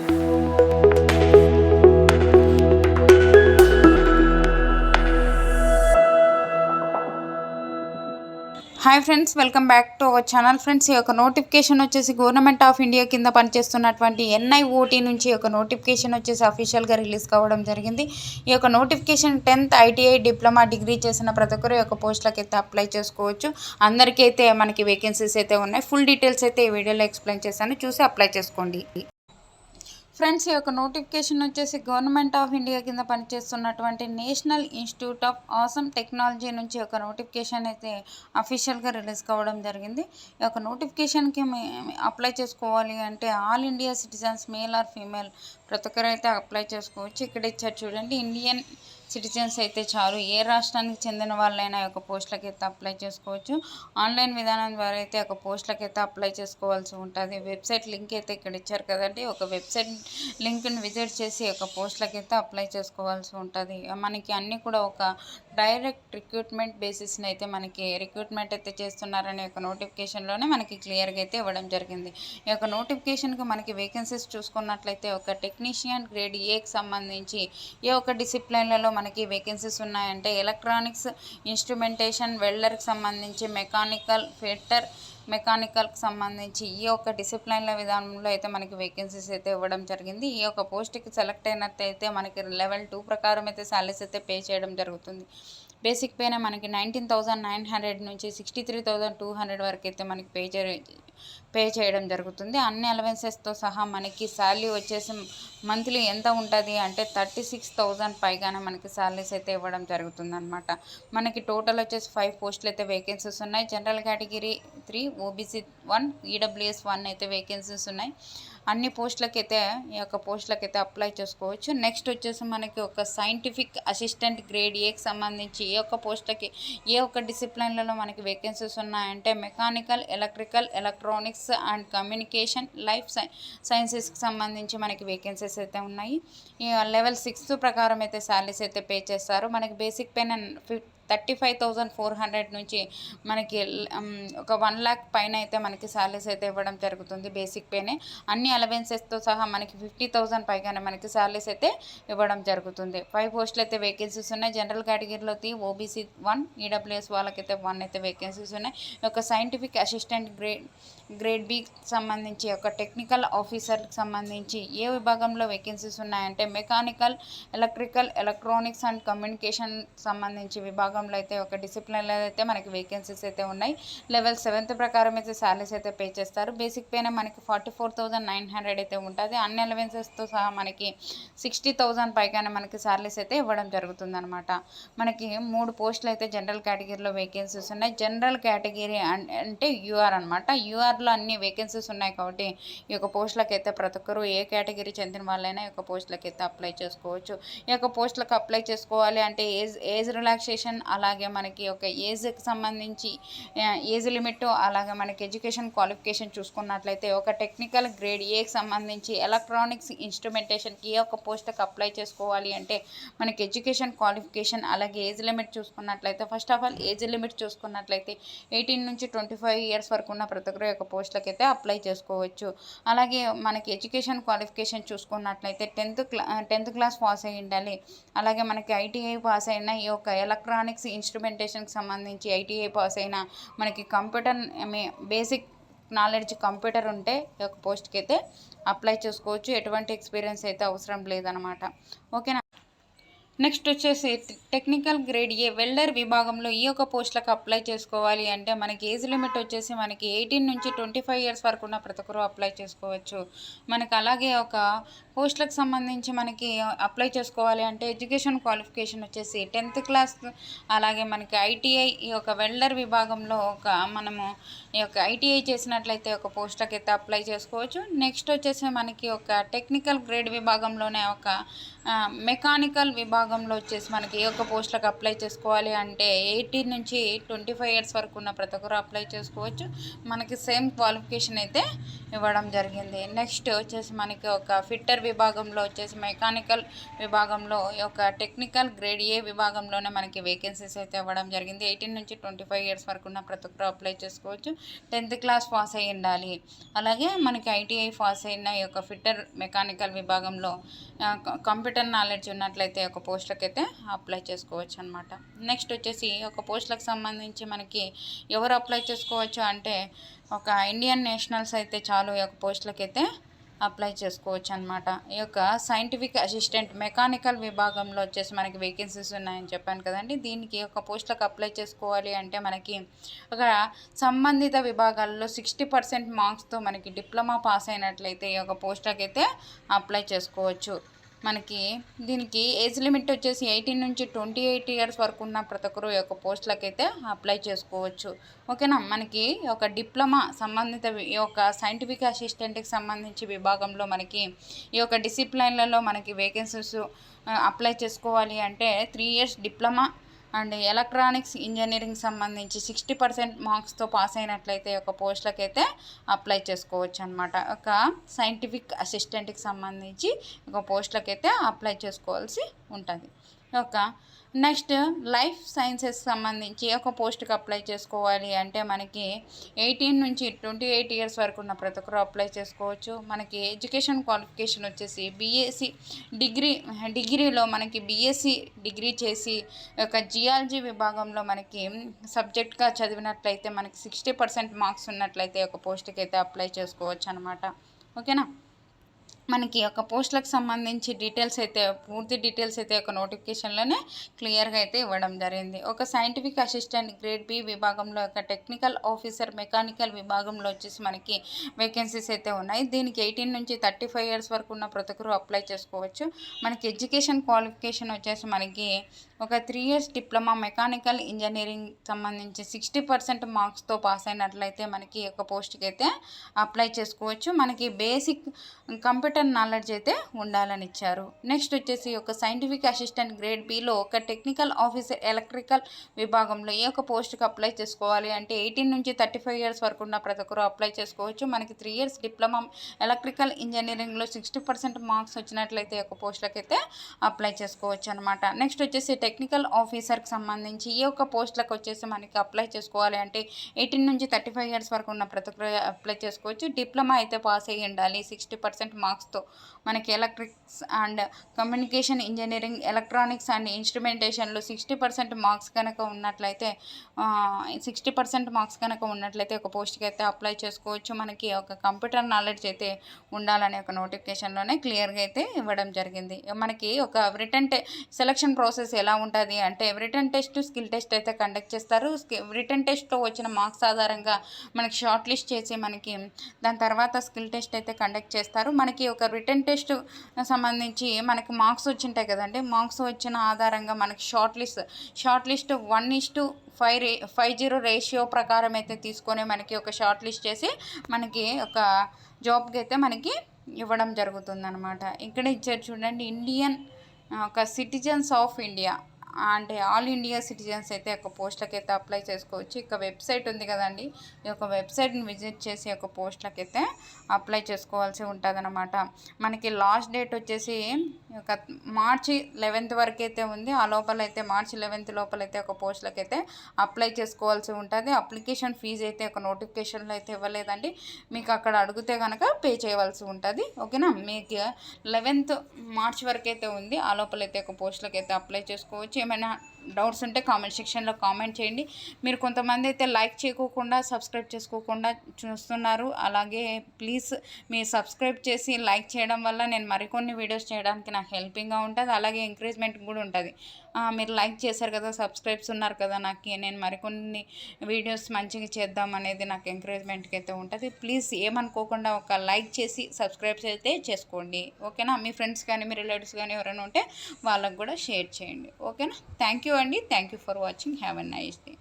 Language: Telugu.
Hi friends, welcome back to our channel. Friends, ఈ యొక్క నోటిఫికేషన్ వచ్చేసి గవర్నమెంట్ ఆఫ్ ఇండియా కింద పనిచేస్తున్నటువంటి NIOT నుంచి ఒక నోటిఫికేషన్ వచ్చేసి అఫీషియల్గా రిలీజ్ కావడం జరిగింది. ఈ యొక్క notification 10th ITI diploma degree చేసిన ప్రతి ఒక్కరు యొక్క పోస్టులకు అయితే అప్లై చేసుకోవచ్చు. అందరికీ అయితే మనకి వేకెన్సీస్ అయితే ఉన్నాయి. ఫుల్ డీటెయిల్స్ అయితే ఈ వీడియోలో ఎక్స్ప్లెయిన్ చేశాను, చూసి అప్లై చేసుకోండి. ఫ్రెండ్స్, ఈ యొక్క నోటిఫికేషన్ వచ్చేసి గవర్నమెంట్ ఆఫ్ ఇండియా కింద పనిచేస్తున్నటువంటి national institute of awesome technology నుంచి ఒక నోటిఫికేషన్ అయితే అఫీషియల్గా రిలీజ్ కావడం జరిగింది. ఈ యొక్క నోటిఫికేషన్కి అప్లై చేసుకోవాలి అంటే all India citizens male or female ప్రతి ఒక్కరు అయితే అప్లై చేసుకోవచ్చు. ఇక్కడ ఇచ్చారు చూడండి, ఇండియన్ సిటిజన్స్ అయితే చాలు, ఏ రాష్ట్రానికి చెందిన వాళ్ళైనా యొక్క పోస్టులకి అయితే అప్లై చేసుకోవచ్చు. ఆన్లైన్ విధానం ద్వారా అయితే ఒక పోస్టులకి అయితే అప్లై చేసుకోవాల్సి ఉంటుంది. వెబ్సైట్ లింక్ అయితే ఇక్కడ ఇచ్చారు కదండి, ఒక వెబ్సైట్ లింక్ని విజిట్ చేసి ఒక పోస్టులకి అయితే అప్లై చేసుకోవాల్సి ఉంటుంది. మనకి అన్నీ కూడా ఒక డైరెక్ట్ రిక్రూట్మెంట్ బేసిస్ని అయితే మనకి రిక్రూట్మెంట్ అయితే చేస్తున్నారనే ఒక నోటిఫికేషన్లోనే మనకి క్లియర్గా అయితే ఇవ్వడం జరిగింది. ఈ యొక్క నోటిఫికేషన్కి మనకి వేకెన్సీస్ చూసుకున్నట్లయితే ఒక టెక్నీషియన్ గ్రేడ్ ఏకి సంబంధించి ఏ ఒక డిసిప్లైన్లలో మనకి వేకెన్సీస్ ఉన్నాయంటే ఎలక్ట్రానిక్స్ ఇన్స్ట్రుమెంటేషన్, వెల్డర్కి సంబంధించి, మెకానికల్ ఫిట్టర్, మెకానికల్కి సంబంధించి ఈ యొక్క డిసిప్లైన్ల విధానంలో అయితే మనకి వేకెన్సీస్ అయితే ఇవ్వడం జరిగింది. ఈ యొక్క పోస్ట్కి సెలెక్ట్ అయినట్టయితే మనకి లెవెల్ 2 ప్రకారం అయితే సాలరీస్ అయితే పే చేయడం జరుగుతుంది. బేసిక్ పేనే మనకి 19,900 నుంచి 63,200 వరకు అయితే మనకి పే చేయడం జరుగుతుంది. అన్ని అలవెన్సెస్తో సహా మనకి శాలరీ వచ్చేసి మంత్లీ ఎంత ఉంటుంది అంటే 36,000 పైగానే మనకి శాలరీస్ అయితే ఇవ్వడం జరుగుతుంది అనమాట. మనకి టోటల్ వచ్చేసి 5 పోస్టులు అయితే వేకెన్సీస్ ఉన్నాయి. జనరల్ కేటగిరీ 3, OBC 1, EWS 1 అయితే వేకెన్సీస్ ఉన్నాయి. అన్ని పోస్టులకైతే ఈ యొక్క పోస్టులకైతే అప్లై చేసుకోవచ్చు. నెక్స్ట్ వచ్చేసి మనకి ఒక సైంటిఫిక్ అసిస్టెంట్ గ్రేడ్ ఏకి సంబంధించి ఏ ఒక్క పోస్టులకి ఏ ఒక్క డిసిప్లైన్లలో మనకి వేకెన్సీస్ ఉన్నాయంటే mechanical, electrical, electronics and communication, life సైన్సెస్కి సంబంధించి మనకి వేకెన్సీస్ అయితే ఉన్నాయి. ఈ లెవెల్ 6 ప్రకారం అయితే శాలరీస్ అయితే పే చేస్తారు. మనకి బేసిక్ పే 35,400 నుంచి మనకి ఒక 1 lakh పైన అయితే మనకి శాలరీస్ అయితే ఇవ్వడం జరుగుతుంది. బేసిక్ పేనే అన్ని అలవెన్సెస్తో సహా మనకి 50,000 పైగానే మనకి శాలరీస్ అయితే ఇవ్వడం జరుగుతుంది. 5 పోస్టులు అయితే వేకెన్సీస్ ఉన్నాయి. జనరల్ కేటగిరీలో 3, OBC 1, EWS వాళ్ళకైతే 1 అయితే వేకెన్సీస్ ఉన్నాయి. ఒక సైంటిఫిక్ అసిస్టెంట్ గ్రేడ్ బి సంబంధించి ఒక టెక్నికల్ ఆఫీసర్కి సంబంధించి ఏ విభాగంలో వేకెన్సీస్ ఉన్నాయంటే mechanical, electrical, electronics and communication సంబంధించి విభాగంలో అయితే ఒక డిసిప్లిన్లో అయితే మనకి వేకెన్సీస్ అయితే ఉన్నాయి. లెవెల్ 7 ప్రకారం అయితే శాలరీస్ అయితే పే చేస్తారు. బేసిక్ పేనే మనకి 44,900 అయితే ఉంటుంది. అన్ని అలవెన్సెస్తో సహా మనకి 60,000 పైగానే మనకి శాలరీస్ అయితే ఇవ్వడం జరుగుతుంది అనమాట. మనకి 3 పోస్టులు అయితే జనరల్ కేటగిరీలో వేకెన్సీస్ ఉన్నాయి. జనరల్ కేటగిరీ అంటే యూఆర్ అనమాట. యూఆర్లో అన్ని వేకెన్సీస్ ఉన్నాయి కాబట్టి ఈ యొక్క పోస్టులకు అయితే ప్రతి ఒక్కరు ఏ కేటగిరీ చెందిన వాళ్ళైనా ఈ యొక్క పోస్టులకు అయితే అప్లై చేసుకోవచ్చు. ఈ యొక్క పోస్టులకు అప్లై చేసుకోవాలి అంటే ఏజ్ రిలాక్సేషన్, అలాగే మనకి ఒక ఏజ్కి సంబంధించి ఏజ్ లిమిట్, అలాగే మనకి ఎడ్యుకేషన్ క్వాలిఫికేషన్ చూసుకున్నట్లయితే ఒక టెక్నికల్ గ్రేడ్ ఏకి సంబంధించి ఎలక్ట్రానిక్స్ ఇన్స్ట్రుమెంటేషన్కి ఏ ఒక పోస్టుకు అప్లై చేసుకోవాలి అంటే మనకి ఎడ్యుకేషన్ క్వాలిఫికేషన్, అలాగే ఏజ్ లిమిట్ చూసుకున్నట్లయితే first of all age limit చూసుకున్నట్లయితే 18 నుంచి 25 ఇయర్స్ వరకు ఉన్న ప్రతి ఒక్కరు యొక్క పోస్టులకు అయితే అప్లై చేసుకోవచ్చు. అలాగే మనకి ఎడ్యుకేషన్ క్వాలిఫికేషన్ చూసుకున్నట్లయితే 10th క్లాస్ పాస్ అయ్యి ఉండాలి. అలాగే మనకి ITI పాస్ అయిన ఈ యొక్క ఎలక్ట్రానిక్స్ ఇన్స్ట్రుమెంటేషన్కి సంబంధించి ITI పాస్ అయిన మనకి కంప్యూటర్ బేసిక్ నాలెడ్జ్ కంప్యూటర్ ఉంటే ఈ యొక్క పోస్ట్కి అయితే అప్లై చేసుకోవచ్చు. ఎటువంటి ఎక్స్పీరియన్స్ అయితే అవసరం లేదనమాట. ఓకేనా. నెక్స్ట్ వచ్చేసి టెక్నికల్ గ్రేడ్ ఏ వెల్డర్ విభాగంలో ఈ యొక్క పోస్టులకు అప్లై చేసుకోవాలి అంటే మనకి ఏజ్ లిమిట్ వచ్చేసి మనకి 18 నుంచి 25 ఇయర్స్ వరకు ఉన్న ప్రతి ఒక్కరు అప్లై చేసుకోవచ్చు. మనకి అలాగే ఒక పోస్టులకు సంబంధించి మనకి అప్లై చేసుకోవాలి అంటే ఎడ్యుకేషన్ క్వాలిఫికేషన్ వచ్చేసి 10th క్లాస్, అలాగే మనకి ITI ఈ యొక్క వెల్డర్ విభాగంలో మనము ఈ యొక్క ITI చేసినట్లయితే ఒక పోస్టులకు అయితే అప్లై చేసుకోవచ్చు. నెక్స్ట్ వచ్చేసి మనకి ఒక టెక్నికల్ గ్రేడ్ విభాగంలోనే ఒక మెకానికల్ విభాగంలో వచ్చేసి మనకి ఏ ఒక్క పోస్టులకు అప్లై చేసుకోవాలి అంటే 18 నుంచి 25 ఇయర్స్ వరకు ఉన్న ప్రతి ఒక్కరు అప్లై చేసుకోవచ్చు. మనకి సేమ్ క్వాలిఫికేషన్ అయితే ఇవ్వడం జరిగింది. నెక్స్ట్ వచ్చేసి మనకి ఒక ఫిట్టర్ విభాగంలో వచ్చేసి మెకానికల్ విభాగంలో ఒక టెక్నికల్ గ్రేడ్ ఏ విభాగంలోనే మనకి వేకెన్సీస్ అయితే ఇవ్వడం జరిగింది. 18 నుంచి 25 ఇయర్స్ వరకు ఉన్న ప్రతి ఒక్కరు అప్లై చేసుకోవచ్చు. 10th క్లాస్ పాస్ అయ్యి ఉండాలి. అలాగే మనకి ఐటీఐ పాస్ అయిన ఈ యొక్క ఫిట్టర్ మెకానికల్ విభాగంలో కంప్యూటర్ నాలెడ్జ్ ఉన్నట్లయితే ఒక పోస్టులకు అయితే అప్లై చేసుకోవచ్చు అనమాట. నెక్స్ట్ వచ్చేసి ఒక పోస్టులకు సంబంధించి మనకి ఎవరు అప్లై చేసుకోవచ్చు అంటే ఒక ఇండియన్ నేషనల్స్ అయితే చాలు ఈ యొక్క పోస్టులకు అయితే అప్లై చేసుకోవచ్చు అనమాట. ఈ యొక్క సైంటిఫిక్ అసిస్టెంట్ మెకానికల్ విభాగంలో వచ్చేసి మనకి వేకెన్సీస్ ఉన్నాయని చెప్పాను కదండి. దీనికి ఒక పోస్టులకు అప్లై చేసుకోవాలి అంటే మనకి ఒక సంబంధిత విభాగాల్లో 60% మార్క్స్తో మనకి డిప్లొమా పాస్ అయినట్లయితే ఈ యొక్క పోస్టులకు అయితే అప్లై చేసుకోవచ్చు. మనకి దీనికి ఏజ్ లిమిట్ వచ్చేసి 18 నుంచి 28 ఇయర్స్ వరకు ఉన్న ప్రతి ఒక్కరు ఈ యొక్క పోస్టులకు అయితే అప్లై చేసుకోవచ్చు. ఓకేనా. మనకి ఒక డిప్లొమా సంబంధిత ఈ యొక్క సైంటిఫిక్ అసిస్టెంట్కి సంబంధించి విభాగంలో మనకి ఈ యొక్క డిసిప్లైన్లలో మనకి వేకెన్సీస్ అప్లై చేసుకోవాలి అంటే 3 years diploma and electronics engineering సంబంధించి 60% మార్క్స్తో పాస్ అయినట్లయితే ఒక పోస్టులకు అయితే అప్లై చేసుకోవచ్చు అనమాట. ఒక సైంటిఫిక్ అసిస్టెంట్కి సంబంధించి ఒక పోస్టులకు అయితే అప్లై చేసుకోవాల్సి ఉంటుంది. ఒక నెక్స్ట్ లైఫ్ సైన్సెస్ సంబంధించి ఒక పోస్ట్కి అప్లై చేసుకోవాలి అంటే మనకి 18 నుంచి 28 ఇయర్స్ వరకు ఉన్న ప్రతి ఒక్కరు అప్లై చేసుకోవచ్చు. మనకి ఎడ్యుకేషన్ క్వాలిఫికేషన్ వచ్చేసి బీఎస్సీ డిగ్రీలో మనకి బీఎస్సీ డిగ్రీ చేసి ఒక జియాలజీ విభాగంలో మనకి సబ్జెక్ట్గా చదివినట్లయితే మనకి 60% మార్క్స్ ఉన్నట్లయితే ఒక పోస్ట్కి అయితే అప్లై చేసుకోవచ్చు అనమాట. ఓకేనా. మనకి ఒక పోస్టులకు సంబంధించి డీటెయిల్స్ అయితే పూర్తి డీటెయిల్స్ అయితే ఒక నోటిఫికేషన్లోనే క్లియర్గా అయితే ఇవ్వడం జరిగింది. ఒక సైంటిఫిక్ అసిస్టెంట్ గ్రేడ్ బి విభాగంలో ఒక టెక్నికల్ ఆఫీసర్ మెకానికల్ విభాగంలో వచ్చేసి మనకి వేకెన్సీస్ అయితే ఉన్నాయి. దీనికి 18 నుంచి 35 ఇయర్స్ వరకు ఉన్న ప్రతి ఒక్కరు అప్లై చేసుకోవచ్చు. మనకి ఎడ్యుకేషన్ క్వాలిఫికేషన్ వచ్చేసి మనకి ఒక 3 ఇయర్స్ డిప్లొమా మెకానికల్ ఇంజనీరింగ్ సంబంధించి 60% మార్క్స్తో పాస్ అయినట్లయితే మనకి ఒక పోస్ట్కి అయితే అప్లై చేసుకోవచ్చు. మనకి బేసిక్ కంప్యూటర్ నాలెడ్జ్ అయితే ఉండాలని ఇచ్చారు. నెక్స్ట్ వచ్చేసి ఒక సైంటిఫిక్ అసిస్టెంట్ గ్రేడ్ బిలో ఒక టెక్నికల్ ఆఫీసర్ ఎలక్ట్రికల్ విభాగంలో ఈ యొక్క పోస్ట్కి అప్లై చేసుకోవాలి అంటే 18 నుంచి 35 ఇయర్స్ వరకు ఉన్న ప్రతి ఒక్కరు అప్లై చేసుకోవచ్చు. మనకి 3 ఇయర్స్ డిప్లొమా ఎలక్ట్రికల్ ఇంజనీరింగ్లో 60% మార్క్స్ వచ్చినట్లయితే ఒక పోస్టులకు అయితే అప్లై చేసుకోవచ్చు అనమాట. నెక్స్ట్ వచ్చేసి టెక్నికల్ ఆఫీసర్కి సంబంధించి ఈ యొక్క పోస్టులకు వచ్చేసి మనకి అప్లై చేసుకోవాలి అంటే 18 నుంచి 35 ఇయర్స్ వరకు ఉన్న ప్రతి ఒక్కరు అప్లై చేసుకోవచ్చు. డిప్లొమా అయితే పాస్ అయ్యి ఉండాలి 60% మార్క్స్తో. మనకి electrics and communication engineering electronics and ఇన్స్ట్రుమెంటేషన్లో 60% మార్క్స్ కనుక ఉన్నట్లయితే 60% మార్క్స్ కనుక ఉన్నట్లయితే ఒక పోస్ట్కి అయితే అప్లై చేసుకోవచ్చు. మనకి ఒక కంప్యూటర్ నాలెడ్జ్ అయితే ఉండాలనే ఒక నోటిఫికేషన్లోనే క్లియర్గా అయితే ఇవ్వడం జరిగింది. మనకి ఒక రిటర్న్ సెలక్షన్ ప్రాసెస్ ఎలా ఉంటుంది అంటే రిటర్న్ టెస్ట్ స్కిల్ టెస్ట్ అయితే కండక్ట్ చేస్తారు. రిటర్న్ టెస్ట్లో వచ్చిన మార్క్స్ ఆధారంగా మనకి షార్ట్ లిస్ట్ చేసి మనకి దాని తర్వాత స్కిల్ టెస్ట్ అయితే కండక్ట్ చేస్తారు. మనకి ఒక రిటర్న్ టెస్ట్ సంబంధించి మనకి మార్క్స్ వచ్చింటాయి కదండి. మార్క్స్ వచ్చిన ఆధారంగా మనకి షార్ట్ లిస్ట్ 1:50 రేషియో ప్రకారం అయితే తీసుకొని మనకి ఒక షార్ట్ లిస్ట్ చేసి మనకి ఒక జాబ్కి అయితే మనకి ఇవ్వడం జరుగుతుందన్నమాట. ఇక్కడ ఇచ్చారు చూడండి, ఇండియన్ ఒక సిటిజన్స్ ఆఫ్ ఇండియా అంటే ఆల్ ఇండియా సిటిజన్స్ అయితే ఒక పోస్టులకు అయితే అప్లై చేసుకోవచ్చు. ఇక వెబ్సైట్ ఉంది కదండి, ఈ యొక్క వెబ్సైట్ని విజిట్ చేసి ఒక పోస్టులకు అయితే అప్లై చేసుకోవాల్సి ఉంటుంది అనమాట. మనకి లాస్ట్ డేట్ వచ్చేసి ఒక మార్చి 11th వరకు అయితే ఉంది. ఆ లోపల అయితే మార్చి 11th లోపలైతే ఒక పోస్టులకు అయితే అప్లై చేసుకోవాల్సి ఉంటుంది. అప్లికేషన్ ఫీజు అయితే ఒక నోటిఫికేషన్లో అయితే ఇవ్వలేదండి. మీకు అక్కడ అడిగితే కనుక పే చేయవలసి ఉంటుంది. ఓకేనా. మీకు 11th మార్చ్ వరకు అయితే ఉంది. ఆ లోపలైతే ఒక పోస్టులకు అయితే అప్లై చేసుకోవచ్చు. ఏమైనా డౌట్స్ ఉంటే కామెంట్ సెక్షన్లో కామెంట్ చేయండి. మీరు కొంతమంది అయితే లైక్ చేయకోకుండా సబ్స్క్రైబ్ చేసుకోకుండా చూస్తున్నారు. అలాగే ప్లీజ్ మీరు సబ్స్క్రైబ్ చేసి లైక్ చేయడం వల్ల నేను మరికొన్ని వీడియోస్ చేయడానికి నాకు హెల్పింగ్గా ఉంటుంది. అలాగే ఎంకరేజ్మెంట్ కూడా ఉంటుంది. మీరు లైక్ చేశారు కదా, సబ్స్క్రైబ్స్ ఉన్నారు కదా, నాకు నేను మరికొన్ని వీడియోస్ మంచిగా చేద్దాం అనేది నాకు ఎంకరేజ్మెంట్కి అయితే ఉంటుంది. ప్లీజ్ ఏమనుకోకుండా ఒక లైక్ చేసి సబ్స్క్రైబ్స్ అయితే చేసుకోండి. ఓకేనా. మీ ఫ్రెండ్స్ కానీ మీ రిలేటివ్స్ కానీ ఎవరైనా ఉంటే వాళ్ళకు కూడా షేర్ చేయండి. ఓకేనా. థ్యాంక్ యూ అండి. Thank you for watching. Have a nice day.